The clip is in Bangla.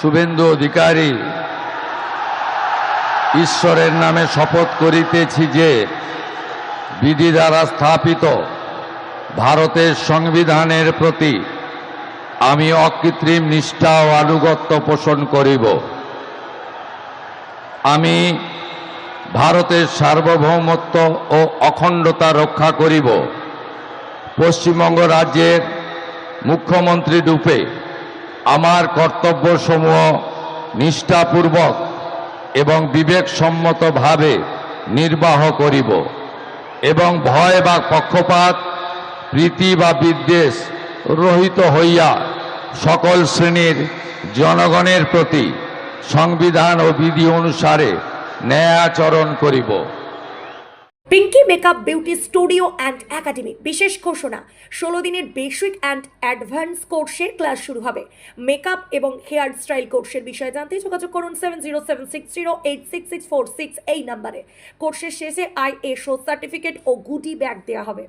শুভেন্দু অধিকারী ঈশ্বরের নামে শপথ করিতেছি যে বিধি দ্বারা স্থাপিত ভারতের সংবিধানের প্রতি আমি অকৃত্রিম নিষ্ঠা ও আনুগত্য পোষণ করিব। আমি ভারতের সার্বভৌমত্ব ও অখণ্ডতা রক্ষা করিব। পশ্চিমবঙ্গ রাজ্যের মুখ্যমন্ত্রী রূপে আমার কর্তব্যসমূহ নিষ্ঠাপূর্বক এবং বিবেকসম্মতভাবে নির্বাহ করিব এবং ভয় বা পক্ষপাত, প্রীতি বা বিদ্বেষ রহিত হইয়া সকল শ্রেণীর জনগণের প্রতি সংবিধান ও বিধি অনুসারে ন্যায়াচরণ করিব। Pinky makeup beauty studio and academy বিশেষ ঘোষণা, 16 দিনের বেসিক অ্যান্ড অ্যাডভান্স কোর্সের ক্লাস শুরু হবে। মেকআপ এবং হেয়ার স্টাইল কোর্সের বিষয়ে জানতে যোগাযোগ করুন 7076086646 এই নাম্বারে। কোর্সের শেষে ISO সার্টিফিকেট ও গুডি ব্যাগ দেওয়া হবে।